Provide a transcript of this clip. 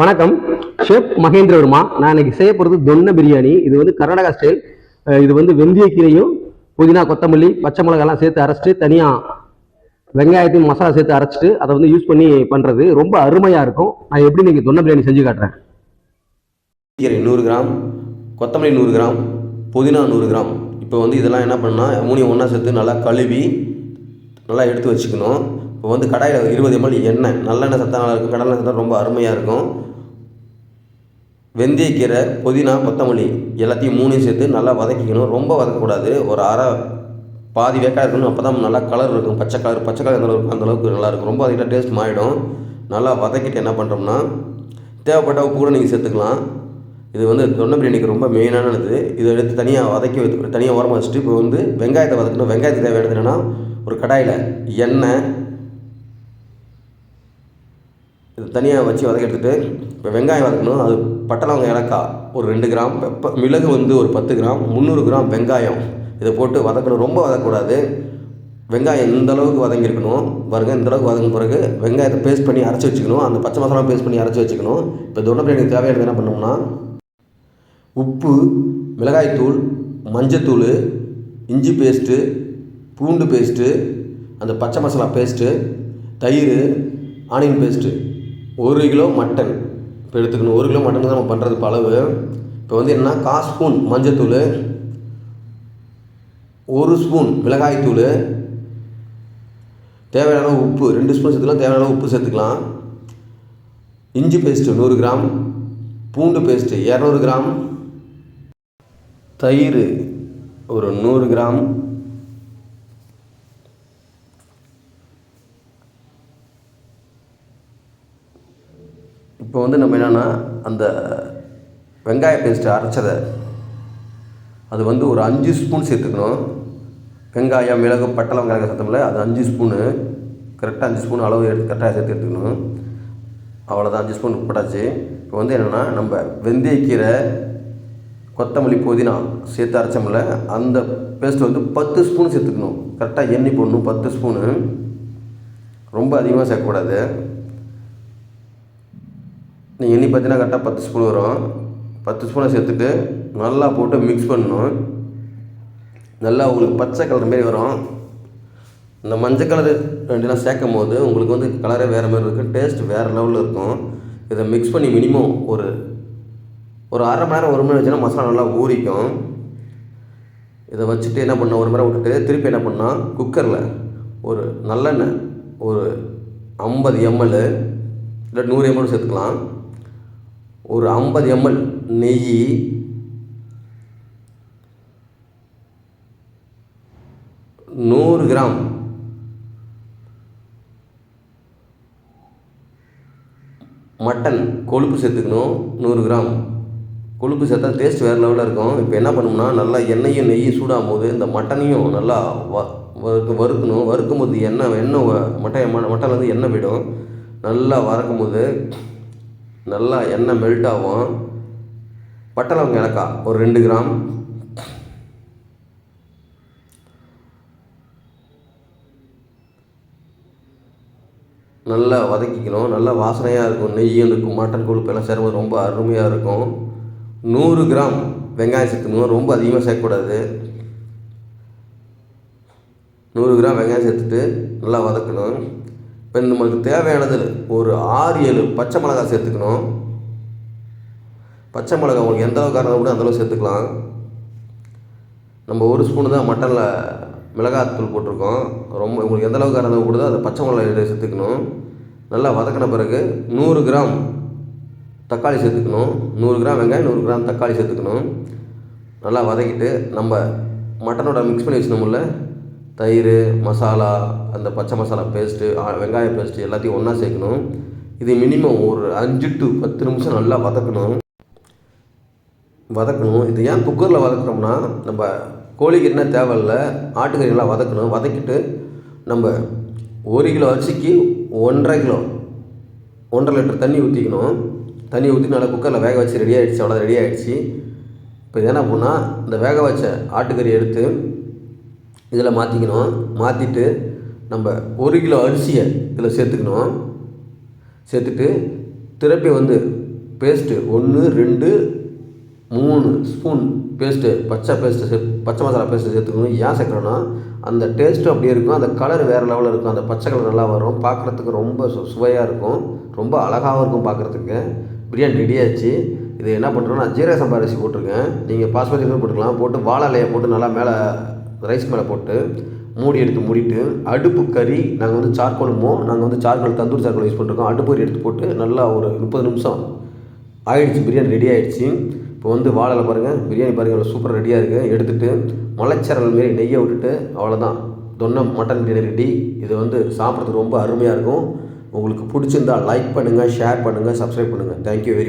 வணக்கம். ஷெஃப் மகேந்திர வர்மா. நான் இன்னைக்கு செய்ய போகிறது தொன்ன பிரியாணி. இது வந்து கர்நாடகா ஸ்டைல். இது வந்து வெந்தயக்கீரையும் புதினா கொத்தமல்லி பச்சை மிளகாலாம் சேர்த்து அரைச்சிட்டு தனியாக வெங்காயத்தையும் மசாலா சேர்த்து அரைச்சிட்டு அதை வந்து யூஸ் பண்ணி பண்ணுறது ரொம்ப அருமையாக இருக்கும். நான் எப்படி நீங்கள் தொன்ன பிரியாணி செஞ்சு காட்டுறேன். கீரை 100 கிராம், கொத்தமல்லி 100 கிராம், புதினா 100 கிராம். இப்போ வந்து இதெல்லாம் என்ன பண்ணால் மூணையும் ஒன்றா சேர்த்து நல்லா கழுவி நல்லா எடுத்து வச்சுக்கணும். இப்போ வந்து கடாயில் 20 ml எண்ணெய், நல்லெண்ணெய் சத்தா நல்லா இருக்கும், கடலெண்ணெய் சத்தா ரொம்ப அருமையாக இருக்கும். வெந்தயக்கீரை, புதினா, கொத்தமல்லி எல்லாத்தையும் மூணையும் சேர்த்து நல்லா வதக்கிக்கணும். ரொம்ப வதக்கக்கூடாது, ஒரு பாதி வேக்காக இருக்கணும். அப்போ தான் நல்லா கலர் இருக்கும், பச்சை கலர் அந்தளவுக்கு நல்லாயிருக்கும். ரொம்ப அதிகமாக டேஸ்ட் மாறிடும். நல்லா வதக்கிட்டு என்ன பண்ணுறோம்னா தேவைப்பட்ட உப்பு கூட நீங்கள் சேர்த்துக்கலாம். இது வந்து தொன்ன பிரியாணிக்கு ரொம்ப மெயினானது. இதை எடுத்து தனியாக வதக்கி வைத்து தனியாக ஓரமாக வச்சுட்டு இப்போ வந்து வெங்காயத்தை வதக்கணும். வெங்காயத்துக்கு தேவையானது என்னென்னா ஒரு கடாயில் எண்ணெய் இது தனியாக வச்சு வதக்கி எடுத்துகிட்டு இப்போ வெங்காயம் வதக்கணும். அது பட்டை லவங்கம் ஏலக்காய் ஒரு 2 கிராம், மிளகு வந்து ஒரு 10 கிராம், 300 கிராம் வெங்காயம் இதை போட்டு வதக்கணும். ரொம்ப வதக்கக்கூடாது. வெங்காயம் இந்தளவுக்கு வதங்கியிருக்கணும் பாருங்கள். இந்தளவுக்கு வதங்கின பிறகு வெங்காயத்தை பேஸ்ட் பண்ணி அரைச்சி வச்சுக்கணும். அந்த பச்சை மசாலா பேஸ்ட் பண்ணி அரைச்சி வச்சுக்கணும். இப்போ தொன்ன பிரியாணிக்கு தேவையானது என்ன பண்ணோம்னா உப்பு, மிளகாய்த்தூள், மஞ்சத்தூள், இஞ்சி பேஸ்ட்டு, பூண்டு பேஸ்ட்டு, அந்த பச்சை மசாலா பேஸ்ட்டு, தயிர், ஆனியன் பேஸ்ட்டு, 1 கிலோ மட்டன் இப்போ எடுத்துக்கணும். 1 கிலோ மட்டன் தான் நம்ம பண்ணுறது அளவு. இப்போ வந்து என்னென்னா 1/4 ஸ்பூன் மஞ்சத்தூள், 1 ஸ்பூன் மிளகாய்த்தூள், தேவையான உப்பு 2 ஸ்பூன் சேர்த்துக்கலாம். தேவையான உப்பு சேர்த்துக்கலாம். இஞ்சி பேஸ்ட்டு 100 கிராம், பூண்டு பேஸ்ட்டு 200 கிராம், தயிர் ஒரு 100 கிராம், இப்போ வந்து நம்ம என்னென்னா அந்த வெங்காய பேஸ்ட்டு அரைச்சதை அது வந்து ஒரு 5 ஸ்பூன் சேர்த்துக்கணும். வெங்காயம், மிளகு, பட்டை லவங்கம் சத்தமில்ல, அது 5 ஸ்பூனு கரெக்டாக 5 ஸ்பூன் அளவு எடுத்து கரெக்டாக சேர்த்து எடுத்துக்கணும். அவ்வளோதான், 5 ஸ்பூன் போட்டாச்சு. இப்போ வந்து என்னென்னா நம்ம வெந்தயக்கீரை, கொத்தமல்லி, புதினா சேர்த்து அரைச்சோம்ல அந்த பேஸ்ட்டு வந்து 10 ஸ்பூன் சேர்த்துக்கணும். கரெக்டாக எண்ணி போடணும். 10 ஸ்பூனு, ரொம்ப அதிகமாக சேர்க்கக்கூடாது. நீங்கள் எண்ணி பார்த்தீங்கன்னா கரெக்டாக 10 ஸ்பூன் வரும். 10 ஸ்பூனை சேர்த்துட்டு நல்லா போட்டு மிக்ஸ் பண்ணணும். நல்லா உங்களுக்கு பச்சை கலர் மாரி வரும். இந்த மஞ்சள் கலர் ரெண்டுலாம் சேர்க்கும் போது உங்களுக்கு வந்து கலரே வேறு மாதிரி இருக்கும், டேஸ்ட் வேறு லெவலில் இருக்கும். இதை மிக்ஸ் பண்ணி மினிமம் ஒரு 1/2 மணி நேரம் 1 மணி நேரம் வச்சுன்னா மசாலா நல்லா ஊறிக்கும். இதை வச்சுட்டு என்ன பண்ணோம், 1 மணி நேரம் விட்டுட்டு திருப்பி என்ன பண்ணால் குக்கரில் ஒரு நல்லெண்ணெய் ஒரு 50 ml இல்லை 100 ml சேர்த்துக்கலாம். ஒரு 50 ml நெய், 100 கிராம் மட்டன் கொழுப்பு சேர்த்துக்கணும். 100 கிராம் கொழுப்பு சேர்த்தா டேஸ்ட் வேறு லெவலில் இருக்கும். இப்போ என்ன பண்ணணும்னா நல்லா எண்ணெயும் நெய்யும் சூடாகும் போது இந்த மட்டனையும் நல்லா வறுக்கணும். வறுக்கும் போது மட்டன்லேருந்து எண்ணெய் விடும். நல்லா வறுக்கும் போது நல்லா எண்ணெய் மெல்ட் ஆகும். பட்டை லவங்கம் ஏலக்காய் ஒரு 2 கிராம், நல்லா வதக்கிக்கணும். நல்லா வாசனையாக இருக்கும். நெய்யும் இருக்கும், மட்டன் கொழுப்பு எல்லாம் சேரும்போது ரொம்ப அருமையாக இருக்கும். 100 கிராம் வெங்காயம் சேர்த்துக்கணும். ரொம்ப அதிகமாக சேர்க்கக்கூடாது. 100 கிராம் வெங்காயம் சேர்த்துட்டு நல்லா வதக்கணும். இப்போ நம்மளுக்கு தேவையானது ஒரு 6-7 பச்சை மிளகாய் சேர்த்துக்கணும். பச்சை மிளகாய் உங்களுக்கு எந்த அளவுக்கு காரணம் கூட அந்தளவு சேர்த்துக்கலாம். நம்ம 1 ஸ்பூனு தான் மட்டனில் மிளகாத்தூள் போட்டிருக்கோம். ரொம்ப உங்களுக்கு எந்த அளவுக்கு காரணம் கூடுதோ அதை பச்சை மிளகாய் சேர்த்துக்கணும். நல்லா வதக்கின பிறகு 100 கிராம் தக்காளி சேர்த்துக்கணும். 100 கிராம் வெங்காயம், 100 கிராம் தக்காளி சேர்த்துக்கணும். நல்லா வதக்கிட்டு நம்ம மட்டனோட மிக்ஸ் பண்ணி வச்சுனோம்ல தயிர், மசாலா, அந்த பச்சை மசாலா பேஸ்ட்டு, வெங்காய பேஸ்ட்டு எல்லாத்தையும் ஒன்றா சேர்க்கணும். இது மினிமம் ஒரு 5 to 10 நிமிஷம் நல்லா வதக்கணும். இது ஏன் குக்கரில் வதக்குறோம்னா நம்ம கோழிக்கு என்ன தேவையில்லை, ஆட்டுக்கறி நல்லா வதக்கணும். வதக்கிட்டு நம்ம 1 கிலோ அரிசிக்கு 1.5 லிட்டர் தண்ணி ஊற்றிக்கணும். தண்ணி ஊற்றி நல்லா குக்கரில் வேக வச்சு ரெடி ஆகிடுச்சு. அவ்வளோ ரெடி ஆகிடுச்சு. இப்போ இது என்ன பண்ணால் இந்த வேக வச்ச ஆட்டுக்கறி எடுத்து இதில் மாற்றிக்கணும். மாற்றிட்டு நம்ம 1 கிலோ அரிசியை இதில் சேர்த்துக்கணும். சேர்த்துட்டு திருப்பி வந்து பேஸ்ட்டு 1 2 3 ஸ்பூன் பேஸ்ட்டு பச்சை மசாலா பேஸ்ட்டு சேர்த்துக்கணும். ஏன் சேர்க்குறோன்னா அந்த டேஸ்ட்டும் அப்படியே இருக்கும், அந்த கலர் வேறு லெவலில் இருக்கும், அந்த பச்சை கலர் நல்லா வரும், பார்க்குறதுக்கு ரொம்ப சுவையாக இருக்கும், ரொம்ப அழகாகவும் இருக்கும் பார்க்குறதுக்கு. பிரியாணி ரெடி ஆச்சு. இது என்ன பண்ணுறோன்னா ஜீரக சம்பா அரிசி போட்டிருக்கேன், நீங்கள் பாஸ்மதி ரைஸ் போட்டுக்கலாம். போட்டு வாழை இலையை போட்டு நல்லா மேலே ரைஸ் மேலே போட்டு மூடிட்டு அடுப்பு கறி நாங்கள் வந்து நாங்கள் வந்து சார்கோல் தந்தூரி சார்கோல் யூஸ் பண்ணிருக்கோம். அடுப்பு கறி எடுத்து போட்டு நல்லா ஒரு 30 நிமிஷம் ஆயிடுச்சு. பிரியாணி ரெடி ஆகிடுச்சு. இப்போ வந்து வாழையில் பாருங்கள், பிரியாணி பாருங்கள் எவ்வளோ சூப்பராக ரெடியாக இருக்குது. எடுத்துகிட்டு மலைச்சரல் மாரி நெய்யை விட்டுட்டு அவ்வளோதான், தொன்னை மட்டன் பிரியாணி ரெடி. இது வந்து சாப்பிட்றதுக்கு ரொம்ப அருமையாக இருக்கும். உங்களுக்கு பிடிச்சிருந்தால் லைக் பண்ணுங்கள், ஷேர் பண்ணுங்கள், சப்ஸ்கிரைப் பண்ணுங்கள். Thank you very